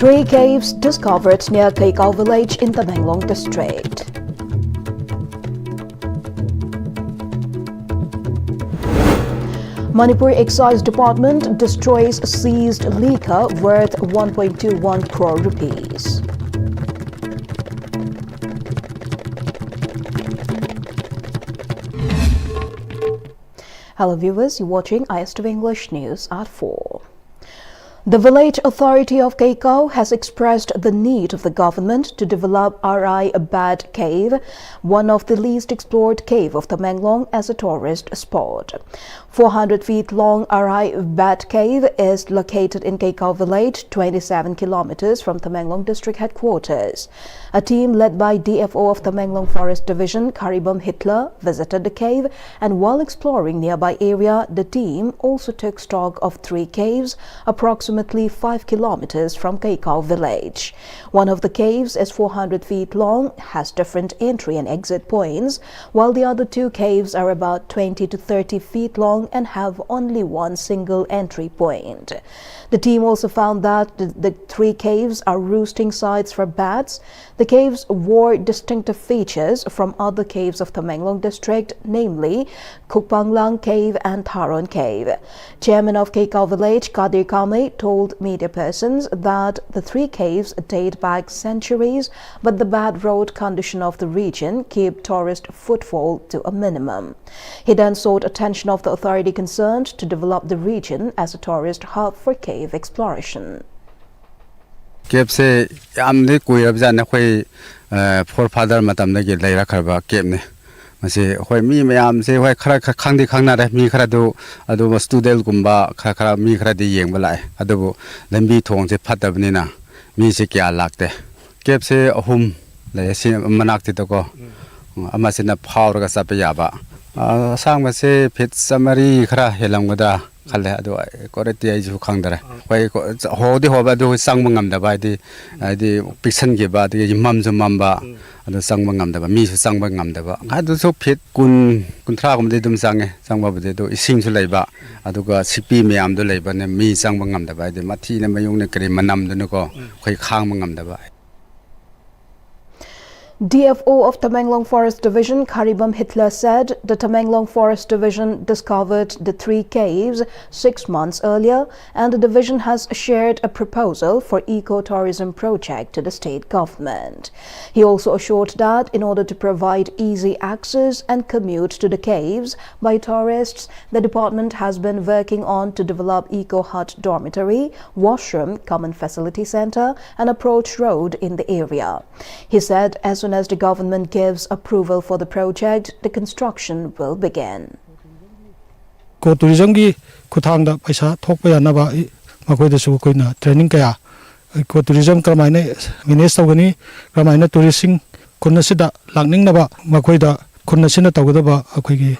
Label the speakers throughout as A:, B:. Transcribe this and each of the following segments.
A: 3 caves discovered near Kaikau village in Tamenglong district. Manipur Excise Department destroys seized liquor worth 1.21 crore rupees. Hello viewers, you're watching Istv English News at 4. The village authority of Kaikau has expressed the need of the government to develop RI Bad Cave, one of the least explored cave of Tamenglong, as a tourist spot. 400 feet long RI Bad Cave is located in Kaikau village, 27 kilometers from Tamenglong district headquarters. A team led by DFO of Tamenglong Forest Division, Karibam Hitler, visited the cave, and while exploring nearby area, the team also took stock of 3 caves, approximately 5 kilometers from Kaikau village. One of the caves is 400 feet long, has different entry and exit points, while the other 2 caves are about 20 to 30 feet long and have only one single entry point. The team also found that the 3 caves are roosting sites for bats. The caves wore distinctive features from other caves of Tamenglong district, namely Kukpanglang Cave and Tharon Cave. Chairman of Kaikau village, Kadir Kame, told media persons that the 3 caves date back centuries, but the bad road condition of the region keep tourist footfall to a minimum. He then sought attention of the authority concerned to develop the region as a tourist hub for cave exploration.
B: Cave se amne koi abjan na khoi forefather matam na ge lai rakharba cave ne mase khoi mi mayam se khoi khara khangdi khangna ra mi khara do adu student gumba khara mi khara di yeng balai adu lambi thong se phatabni na mi se kya lakte cave se ahum lai sin manak ti to ko ama se na phawr ga sa pe ya ba sang ma se phit samari khara helam gada khale adu koreti ai ju khangdara khoi hodi hoba du sang mangam da bai di piction ge ba di mam ju mamba adu sang mangam da ba mi su sang mangam da ba adu so phit kun thra gum de dum sange sang ba de do ising su leiba adu ga sipi meam do leiba ne mi sang mangam da bai di mathi ne mayung ne kri manam du ne ko khoi khang mangam da ba.
A: DFO of Tamenglong Forest Division, Karibam Hitler, said the Tamenglong Forest Division discovered the 3 caves 6 months earlier, and the division has shared a proposal for eco-tourism project to the state government. He also assured that in order to provide easy access and commute to the caves by tourists, the department has been working on to develop eco-hut dormitory, washroom, common facility center, and approach road in the area. He said as soon as the government gives approval for the project, the construction will begin.
C: Tourism ki kuthang da paisa thokpa ya na ba makoi da su koi na training kaya tourism kramaina manage tawgani kramaina tourism kunna sida langning na ba makoi da kunna sina tawgada ba akoi gi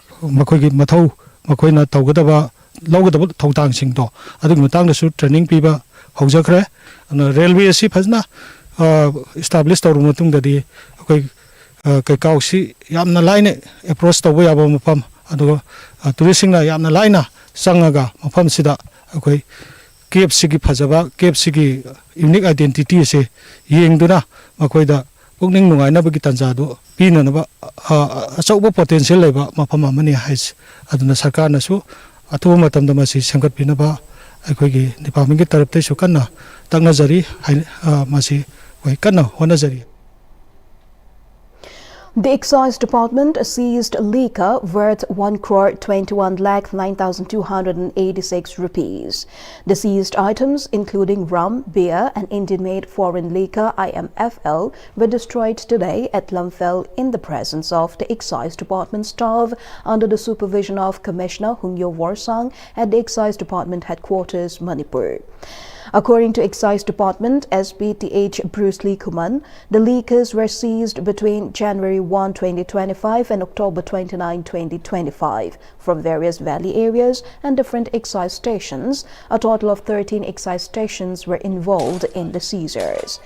C: mathau makoi na tawgada ba lawgada thawtang sing to adu matang da su training pi ba haujakhre railway si phajna establish tawru matung da di akoi Kaikau si yamna line approach tawba yaba mafam adu tourism na yamna line sangaga mafam sida akoi cave sigi phajaba cave sigi unique identity se yengduna makoi da pukning nungai na bagi tanja do pina na ba achauba potential leba mafam amani hais aduna sarkar na su atu matam da masi sangat pina ba akoi gi department ki taraf te su kanna takna jari masi wai kanna hona jari.
A: The Excise Department seized liquor worth 1,21,09,286 rupees. The seized items, including rum, beer, and Indian-made foreign liquor (IMFL), were destroyed today at Lamphel in the presence of the Excise Department staff under the supervision of Commissioner Hungyo Warsang at the Excise Department headquarters, Manipur. According to Excise Department SPTH Bruce Lee Kuman, the liquors were seized between January 1, 2025 and October 29, 2025 from various valley areas and different excise stations. A total of 13 excise stations were involved in the seizures.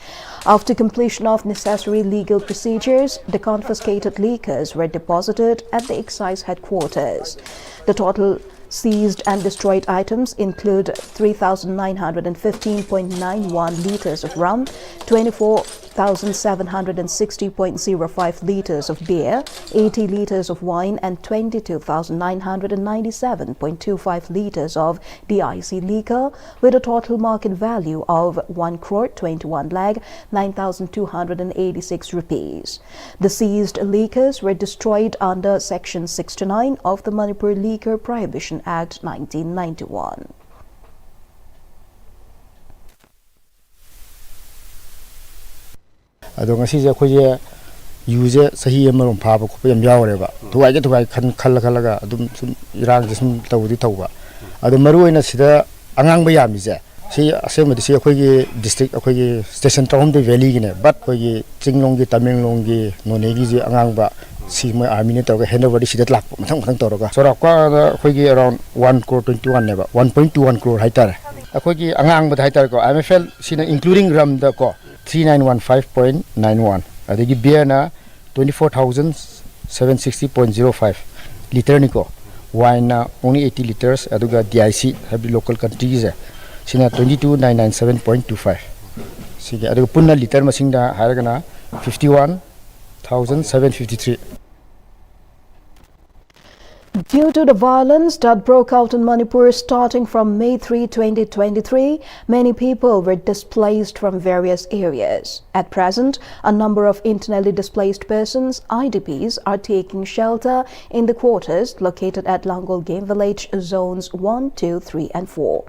A: After completion of necessary legal procedures, the confiscated liquors were deposited at the excise headquarters. The total Seized and destroyed items include 3,915.91 liters of rum, 24,760.05 liters of beer, 80 liters of wine, and 22,997.25 liters of DIC liquor, with a total market value of 1 crore 21 lakh 9,286 rupees. The seized liquors were destroyed under Section 69 of the Manipur Liquor Prohibition Act 1991.
D: adong asi je khoje use sahi amarom phaba khopa yam yawreba thugai khalaga adum sum irang sum tawdi tawba adum maru oina sida angang ba yami je si asem si khoge district khoge station town de valley gine but khoge chinglong gi tamenglong gi none gi je angang ba si ma army ne tawga handover sida lak mathang tawraga sora kwa khoge around 1 crore 21 neba 1.21 crore haitar khoge angang ba haitar ko MFL sina including ram da ko 3915.91 adigi beer na 24,760.05 liter niko wine na only 80 liters aduga DIC have local countries sina 22,997.25 sige aduga punna liter masing da haragana 51,753.
A: Due to the violence that broke out in Manipur starting from May 3, 2023, many people were displaced from various areas. At present, a number of internally displaced persons, IDPs, are taking shelter in the quarters located at Langol Game Village Zones 1, 2, 3 and 4.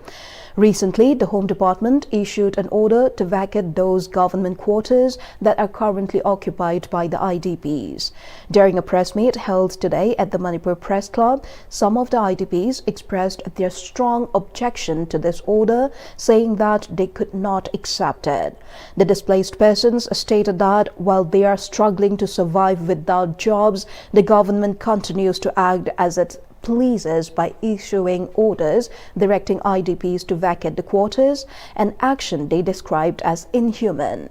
A: Recently, the Home Department issued an order to vacate those government quarters that are currently occupied by the IDPs. During a press meet held today at the Manipur Press Club, some of the IDPs expressed their strong objection to this order, saying that they could not accept it. The displaced persons stated that while they are struggling to survive without jobs, the government continues to act as it pleases by issuing orders directing IDPs to vacate the quarters, an action they described as inhuman.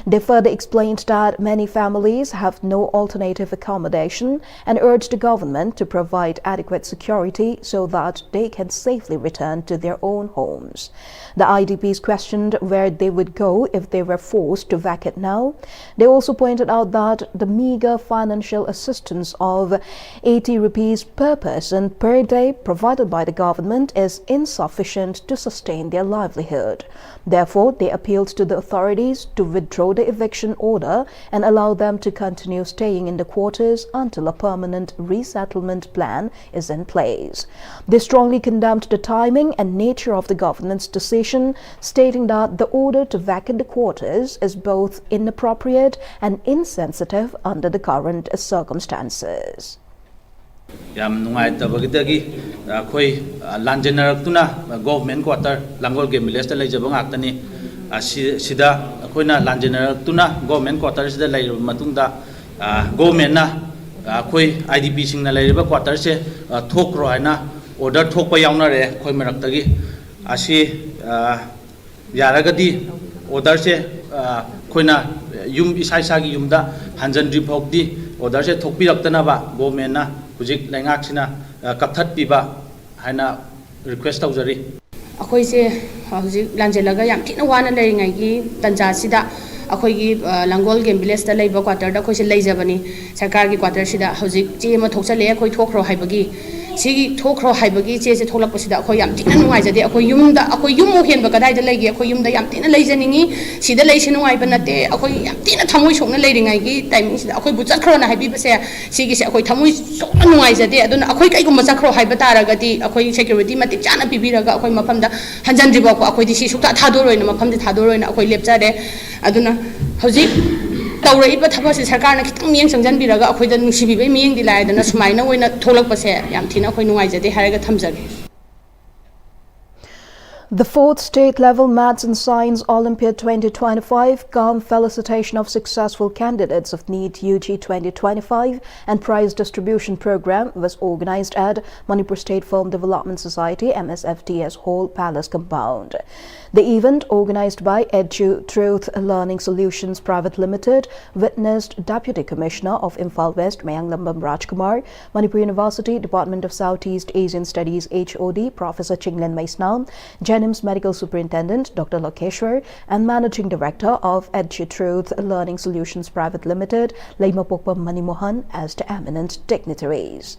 A: They further explained that many families have no alternative accommodation and urged the government to provide adequate security so that they can safely return to their own homes. The IDPs questioned where they would go if they were forced to vacate now. They also pointed out that the meager financial assistance of 80 rupees per person per day provided by the government is insufficient to sustain their livelihood. Therefore, they appealed to the authorities to withdraw the eviction order and allow them to continue staying in the quarters until a permanent resettlement plan is in place. They strongly condemned the timing and nature of the government's decision, stating that the order to vacate the quarters is both inappropriate and insensitive under the current circumstances.
E: Yam nungai tabagidagi khoi lanjenarakuna government quarter Langol Game Village ta leijabang aktani sida khoina lanjenarakuna government quarter sida leirab matungda government na khoi IDP sing na leiriba quarter se thokro haina order thokpa yauna re khoi maraktagi asi yaragadi order se khoina yum isai sagi yumda hanjanri phokdi order se thokpiraktana ba government na Hujik Langaksina Kapthat Piba Hana request of Zari.
F: Akoise Lanjelaga Yamtina Wana Laringagi, Tanjasida, Akogi Langol Game Village, the labor quarter, the Kosi Lazabani, Sakagi quarter Sida, Hosik, Jim Tosale, Koi Tokro Hibagi, Sigi Tokro Hibagi, Chase Tolaposida, Koyam, Tinwise, the Akoyum, the Akoyum Hen, Bakada, the Lagi, Akoyum, the Yamtina Lazaningi, see the Lation Wibanate, Akoyamtina Tamush on the Lading, times Akoy Buzakrona, Habiba say, Sigi Akoy Tamush, so unwise a day, I don't know, Akoy Masakro Hibatara, Akoy security, Matichana Pibiraga, Akoy Mapanda, Hanjandribo, Akoy Sisuka Tadoro, and Mapam the Tadoro, and Akoy Lepzade, I don't know, Hosik. Tawrai ba thaba se sarkar na khitang mieng sangjan biraga akhoi da nungsibi be mieng dilai da na sumaina oina tholak pa se yam thina akhoi nungai jade haraga thamjage.
A: The 4th state-level Maths and Science Olympiad 2025 cum felicitation of successful candidates of NEET UG 2025 and prize distribution program was organized at Manipur State Film Development Society MSFDS Hall Palace Compound. The event, organized by Edu Truth Learning Solutions Private Limited, witnessed Deputy Commissioner of Imphal West Mayanglambam Rajkumar, Manipur University Department of Southeast Asian Studies HOD Professor Chinglen Maisnam, Jenims Medical Superintendent Dr. Lokeshwar, and Managing Director of Edu Truth Learning Solutions Private Limited, Leimapokpa Manimohan, as the eminent dignitaries.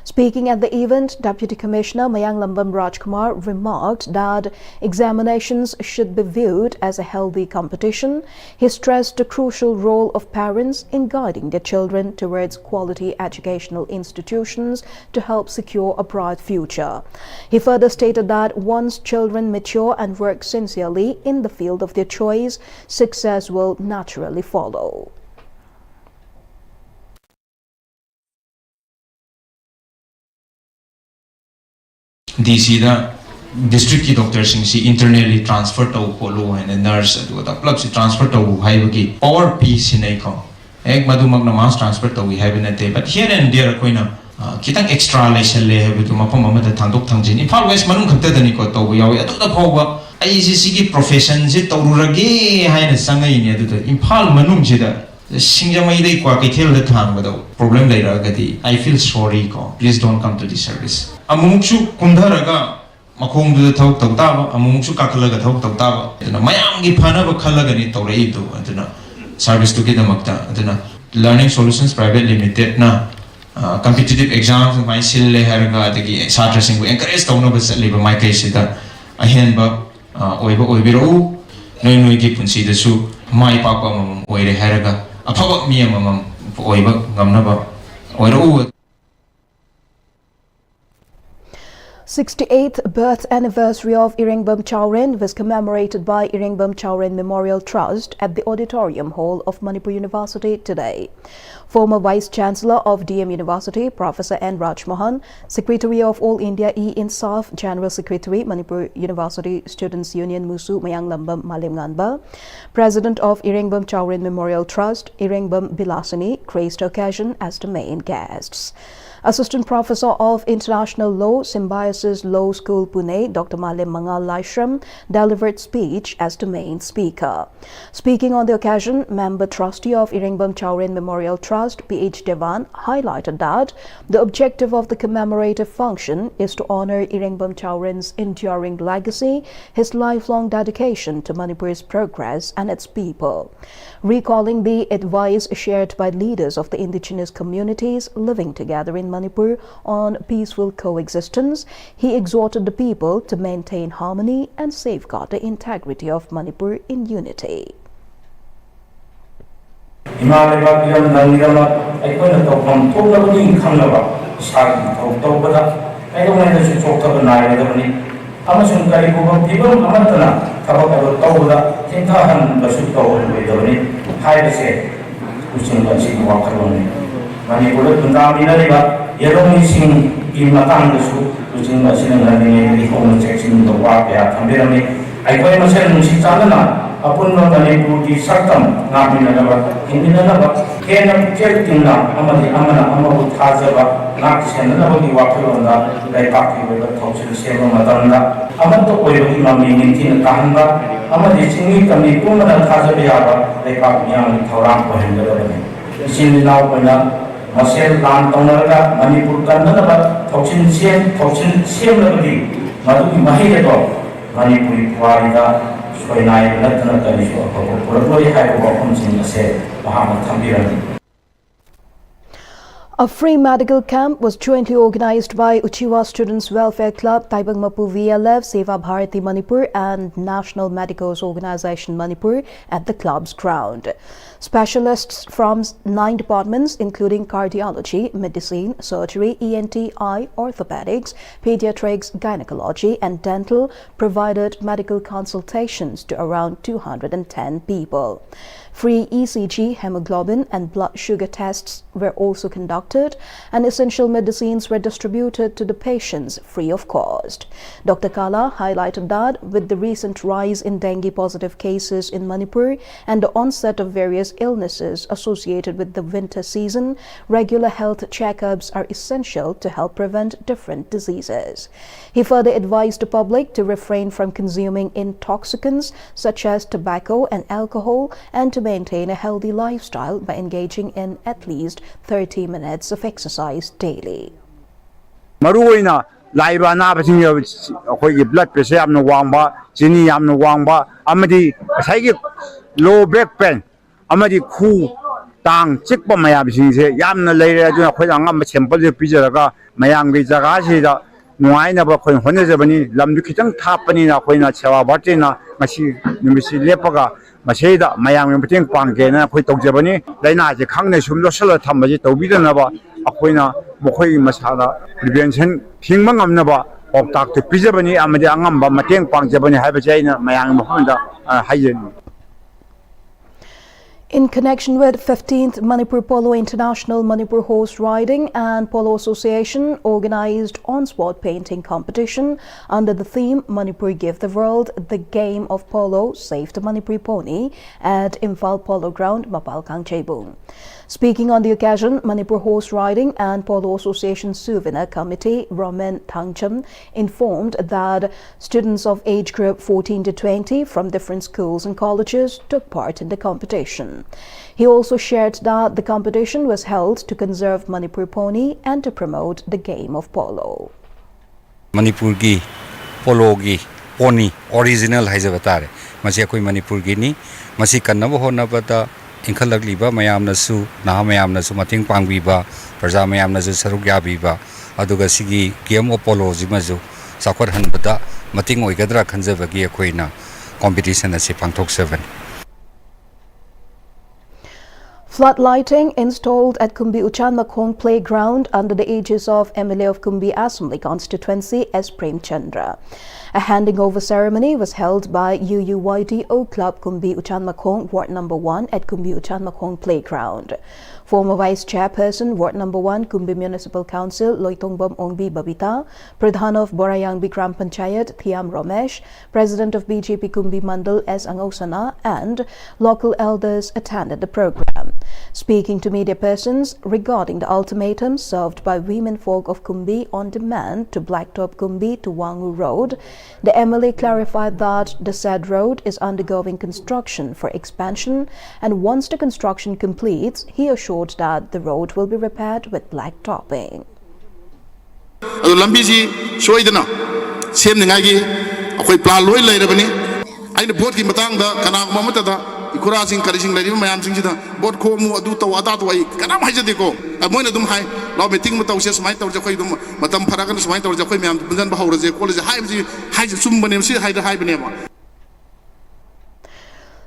A: Speaking at the event, Deputy Commissioner Mayanglambam Rajkumar remarked that examinations should be viewed as a healthy competition. He stressed the crucial role of parents in guiding their children towards quality educational institutions to help secure a bright future. He further stated that once children mature and work sincerely in the field of their choice, success will naturally follow.
G: DC district ki doctor sing si internally transfer to polo and nurse adu ta plus si transfer to haibagi power piece sinai ko ek madumag na mass transfer to we have nate but here and there koina kitang extra lesson le have to mapam amada thangdok thangjin Imphal West manung khakta dani ko to yawi adu da phoba ai si gi profession ji tawrurage haina sangai ni adu Imphal manung ji da singjamai dei kwa kithel da thangba problem lai ra gadi I feel sorry ko please don't come to this service amungsu kundharaga makhong du thok tok ta amungsu kakhalaga thok tok ta aduna mayam gi phana ba khalaga ni tawrei du aduna service to kidamakta aduna learning solutions private limited na competitive exams mai sil le haraga adagi satra sing encourage tawna ba liba mai kai sida ahen ba oiba oibiro noi gi punsi da su mai pa pa mam oire haraga aphaba mi amam oiba ngamna ba oiro
A: 68th birth anniversary of Iringbam Chowrin was commemorated by Iringbam Chowrin Memorial Trust at the Auditorium Hall of Manipur University today. Former Vice-Chancellor of DM University, Professor N. Rajmohan, Secretary of All India E-Insaf, General Secretary, Manipur University Students' Union Musu Mayanglambam Malimnganba, President of Iringbam Chowrin Memorial Trust, Iringbam Bilasini, graced the occasion as the main guests. Assistant Professor of International Law, Symbiosis Law School, Pune, Dr. Malim Mangal Laishram, delivered speech as the main speaker. Speaking on the occasion, Member Trustee of Iringbam Chowrin Memorial Trust, P.H. Devan, highlighted that the objective of the commemorative function is to honor Iringbam Chowrin's enduring legacy, his lifelong dedication to Manipur's progress and its people. Recalling the advice shared by leaders of the indigenous communities living together in Manipur on peaceful coexistence, he exhorted the people to maintain harmony and safeguard the integrity of Manipur in unity.
H: amasung kari ko people amatna thaba ko tawda tinthahan basu tawon wedawni haibase kuching bachi wa karone mani ko tundami na riba yerong sing imatang basu kuching bachi na ngani home section do wa ya thamberami ai ko masen si chanana apun no mani puti saktam ngami na ba hindi na ba kena kel tinna amadi amana amabu thajaba nak senna ba di wa karona dai pakki ba thausil sema matanda amato oibi mami nintin kahamba amadi singi kami pumana thajabe yaba dai pakki yang thauram ko hendalani isin naw bana masel lan tonaraga manipur kanna ba thausin siem labadi madu mahi ko manipuri puarida soinai latna kali so ko puroi hai ko kumsin se mahamad thambirani.
A: A free medical camp was jointly organized by Uchiwa Students Welfare Club, Taibang Mapu VLF, Seva Bharati Manipur and National Medicos Organization Manipur at the club's ground. Specialists from 9 departments including cardiology, medicine, surgery, ENT, eye, orthopedics, pediatrics, gynecology and dental provided medical consultations to around 210 people. Free ECG, hemoglobin and blood sugar tests were also conducted conducted and essential medicines were distributed to the patients free of cost. Dr. Kala highlighted that with the recent rise in dengue positive cases in Manipur and the onset of various illnesses associated with the winter season, regular health checkups are essential to help prevent different diseases. He further advised the public to refrain from consuming intoxicants such as tobacco and alcohol and to maintain a healthy lifestyle by engaging in at least 30 minutes of exercise daily.
I: Maruina laiba na basing akhoi blood pressure amna wangba chini amna wangba amadi saigi low back pain amadi khu tang chikpa mayam sing se yamna leire adu akhoi angam sample je pijaraga mayam gi jaga si da nuai na ba khoi hone je bani lamdu khitang thapani na khoi na chewa bate na masi nimisi lepaga masai da mayam ngi bateng pangge na khoi tokje bani laina je khangne sumlo sala thambaji tawbida na ba akhoi na mokhoi masala prevention thingmang amna ba oktak te pijabani amadi angam ba mateng pangjabani haiba jaina mayang mohanda hayen.
A: In connection with 15th Manipur Polo International Manipur Horse Riding and Polo Association organized on-spot painting competition under the theme Manipur Give the World, the game of polo saved the Manipur pony at Imphal Polo Ground, Mapalkang, Chebung. Speaking on the occasion, Manipur Horse Riding and Polo Association Souvenir Committee, Roman Thangcham, informed that students of age group 14 to 20 from different schools and colleges took part in the competition. He also shared that the competition was held to conserve Manipur pony and to promote the game of polo.
J: Manipur gi polo gi pony original haijabatare masi akoi Manipur gi ni masi kannaba honabata inkhalagliba mayamnasu naha mayamnasu mating pangbiba praja mayamnasu saruk yabiba aduga sigi game of polo jimazu sakwar hanbada mating oigadra khanjabagi akoina competition ase pangthok seven.
A: Floodlighting installed at Kumbi Uchan Makhong Playground under the aegis of MLA of Kumbi Assembly Constituency S. Prem Chandra. A handing over ceremony was held by UUYDO Club Kumbi Uchan Makhong Ward No. 1 at Kumbi Uchan Makhong Playground. Former Vice Chairperson Ward No. 1 Kumbi Municipal Council Loitongbam Ongbi Babita, Pradhan of Borayang Gram Panchayat Thiam Romesh, President of BJP Kumbi Mandal S. Angosana and local elders attended the program. Speaking to media persons regarding the ultimatum served by women folk of Kumbi on demand to Blacktop Kumbi to Wangu Road, the MLA clarified that the said road is undergoing construction for expansion, and once the construction completes, he assured that the road will be repaired with blacktopping.
K: Lambiji soidana semningagi akoi plan loi leirabani aina bot ki matang da kana mamata da ikura sing kari sing leiri mayam sing sida bot ko mu adu taw ata to ai kana mai jade ko moina dum hai law meeting mu taw se smai taw je khoi dum matam pharagan smai taw je khoi mayam bunjan ba hawra je college hai sum banem si hai da hai bane ma.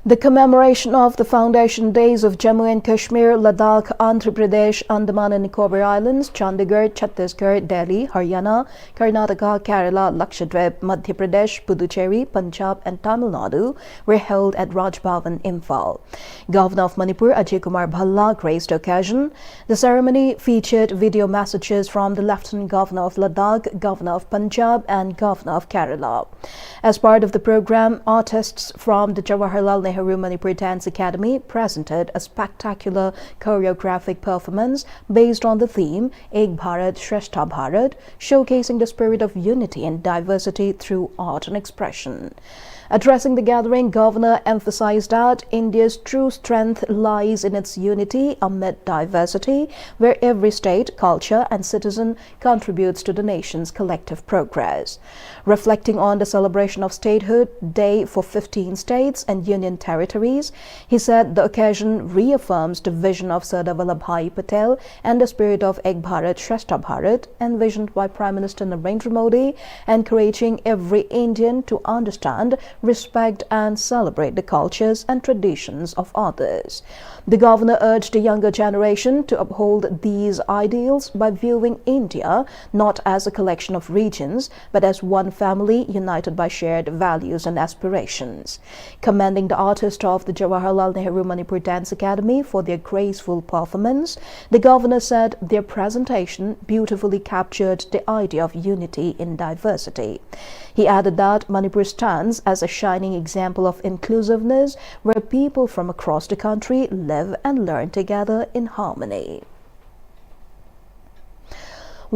A: The commemoration of the foundation days of Jammu and Kashmir, Ladakh, Andhra Pradesh, Andaman and Nicobar Islands, Chandigarh, Chhattisgarh, Delhi, Haryana, Karnataka, Kerala, Lakshadweep, Madhya Pradesh, Puducherry, Punjab and Tamil Nadu were held at Raj Bhavan, Imphal. Governor of Manipur, Ajay Kumar Bhalla, graced the occasion. The ceremony featured video messages from the Lieutenant Governor of Ladakh, Governor of Punjab and Governor of Kerala. As part of the program, artists from the Jawaharlal Nehru Manipur Dance Academy presented a spectacular choreographic performance based on the theme Ek Bharat Shrestha Bharat, showcasing the spirit of unity and diversity through art and expression. Addressing the gathering, Governor emphasized that India's true strength lies in its unity amid diversity, where every state, culture and citizen contributes to the nation's collective progress. Reflecting on the celebration of Statehood Day for 15 states and union territories, he said the occasion reaffirms the vision of Sardar Vallabhbhai Patel and the spirit of Ek Bharat Shrestha Bharat envisioned by Prime Minister Narendra Modi, encouraging every Indian to understand, respect and celebrate the cultures and traditions of others. The governor urged the younger generation to uphold these ideals by viewing India not as a collection of regions, but as one family united by shared values and aspirations. Commending the artists of the Jawaharlal Nehru Manipur Dance Academy for their graceful performance. The governor said their presentation beautifully captured the idea of unity in diversity. He added that Manipur stands as a shining example of inclusiveness, where people from across the country live and learn together in harmony.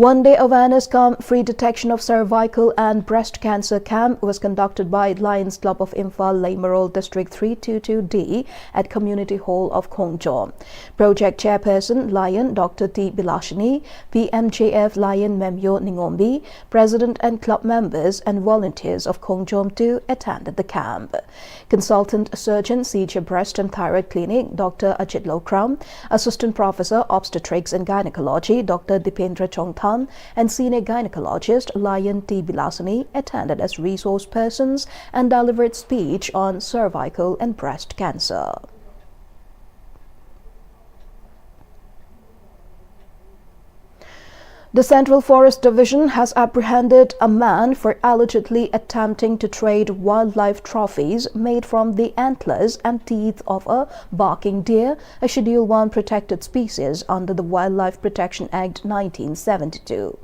A: One-day awareness cum free detection of cervical and breast cancer camp was conducted by Lions Club of Imphal Leimarol District 322D at Community Hall of Khongjom. Project Chairperson Lion Dr. T. Bilashini, PMJF Lion Memyo Ningombi, President and club members and volunteers of Khongjom 2 attended the camp. Consultant Surgeon CJ Breast and Thyroid Clinic Dr. Ajit Lokram, Assistant Professor Obstetrics and Gynecology Dr. Dipendra Chongthan, and Senior Gynecologist Lion T. Bilasani attended as resource persons and delivered speech on cervical and breast cancer. The Central Forest Division has apprehended a man for allegedly attempting to trade wildlife trophies made from the antlers and teeth of a barking deer, a Schedule 1 protected species under the Wildlife Protection Act 1972.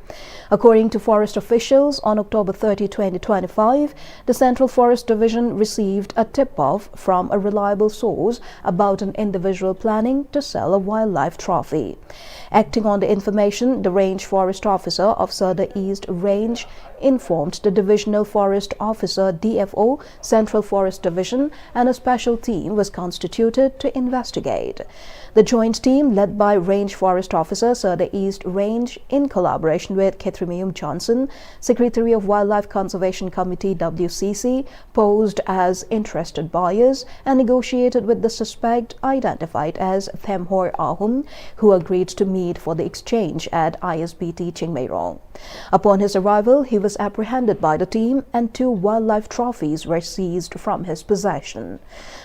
A: According to forest officials, on October 30, 2025, the Central Forest Division received a tip-off from a reliable source about an individual planning to sell a wildlife trophy. Acting on the information, the Range Forest Officer of Sada East Range informed the Divisional Forest Officer DFO, Central Forest Division, and a special team was constituted to investigate. The joint team, led by Range Forest Officer Sada East Range, in collaboration with Kethrimium Johnson, Secretary of Wildlife Conservation Committee WCC, posed as interested buyers and negotiated with the suspect, identified as Themhor Ahun, who agreed to meet for the exchange at ISBT Chingmeirong. Upon his arrival, he was apprehended by the team and 2 wildlife trophies were seized from his possession.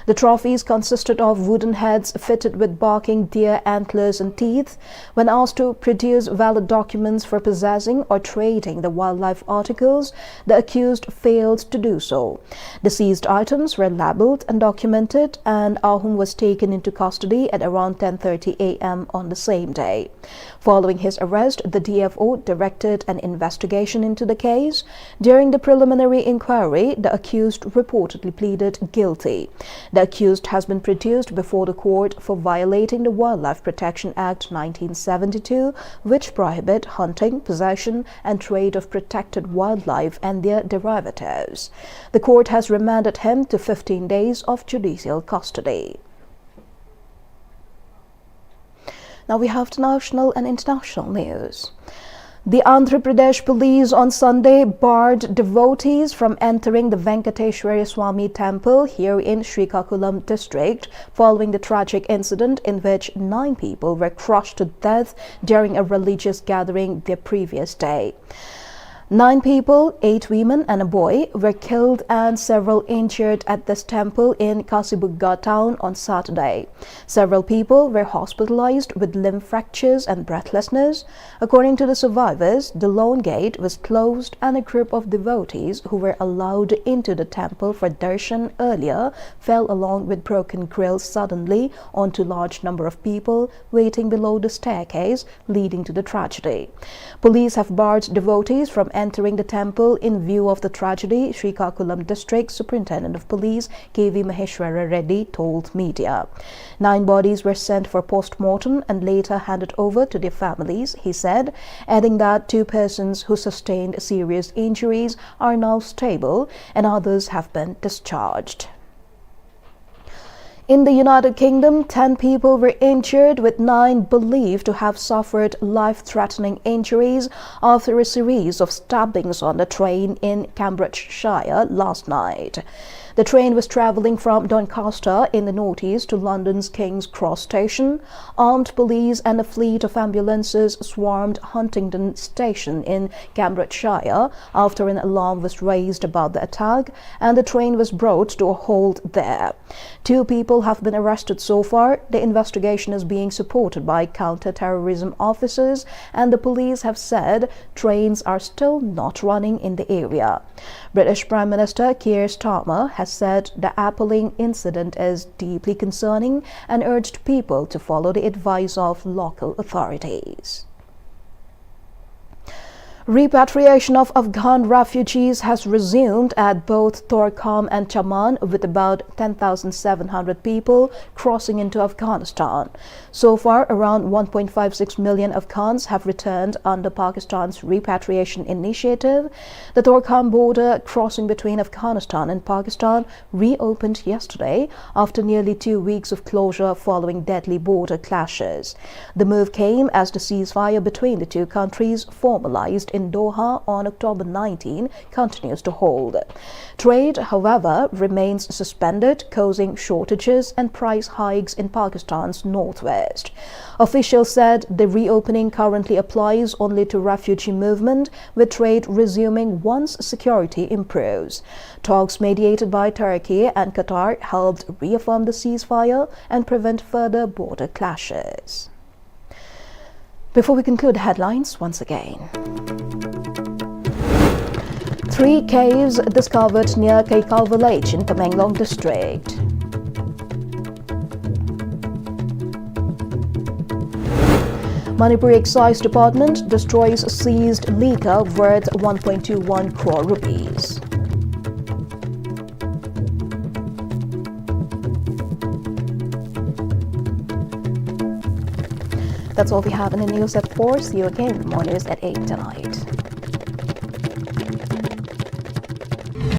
A: The trophies consisted of wooden heads fitted with barking deer antlers and teeth. When asked to produce valid documents for possessing or trading the wildlife articles, the accused failed to do so. The seized items were labeled and documented, and Ahun was taken into custody at around 10:30 a.m. on the same day. Following his arrest, the DFO directed an investigation into the case. During the preliminary inquiry, the accused reportedly pleaded guilty. The accused has been produced before the court for violating the Wildlife Protection Act 1972, which prohibit hunting, possession, and trade of protected wildlife and their derivatives. The court has remanded him to 15 days of judicial custody. Now we have the national and international news. The Andhra Pradesh police on Sunday barred devotees from entering the Venkateshwara Swami temple here in Srikakulam district following the tragic incident in which 9 people were crushed to death during a religious gathering the previous day. 9 people, 8 women and a boy, were killed and several injured at this temple in Kasibugga town on Saturday. Several people were hospitalized with limb fractures and breathlessness. According to the survivors, the lone gate was closed and a group of devotees who were allowed into the temple for darshan earlier fell along with broken grills suddenly onto a large number of people waiting below the staircase leading to the tragedy. Police have barred devotees from entering the temple in view of the tragedy, Srikakulam District Superintendent of Police KV Maheshwara Reddy told media. 9 bodies were sent for post-mortem and later handed over to their families, he said, adding that 2 persons who sustained serious injuries are now stable and others have been discharged. In the United Kingdom, 10 people were injured, with 9 believed to have suffered life-threatening injuries after a series of stabbings on the train in Cambridgeshire last night. The train was travelling from Doncaster in the northeast to London's King's Cross station. Armed police and a fleet of ambulances swarmed Huntingdon station in Cambridgeshire after an alarm was raised about the attack, and the train was brought to a halt there. 2 people people have been arrested so far. The investigation is being supported by counter-terrorism officers, and the police have said trains are still not running in the area. British Prime Minister Keir Starmer has said the appalling incident is deeply concerning and urged people to follow the advice of local authorities. Repatriation of Afghan refugees has resumed at both Torkham and Chaman, with about 10,700 people crossing into Afghanistan. So far, around 1.56 million Afghans have returned under Pakistan's repatriation initiative. The Torkham border crossing between Afghanistan and Pakistan reopened yesterday after nearly 2 weeks of closure following deadly border clashes. The move came as the ceasefire between the two countries, formalized in Doha on October 19, continues to hold. Trade, however, remains suspended, causing shortages and price hikes in Pakistan's northwest. Officials said the reopening currently applies only to refugee movement, with trade resuming once security improves. Talks mediated by Turkey and Qatar helped reaffirm the ceasefire and prevent further border clashes. Before we conclude the headlines once again. 3 caves discovered near Kaikau village in Tamenglong district. Manipur Excise Department destroys seized liquor worth 1.21 crore rupees. That's all we have in the news at 4. See you again in the mornings at 8 tonight.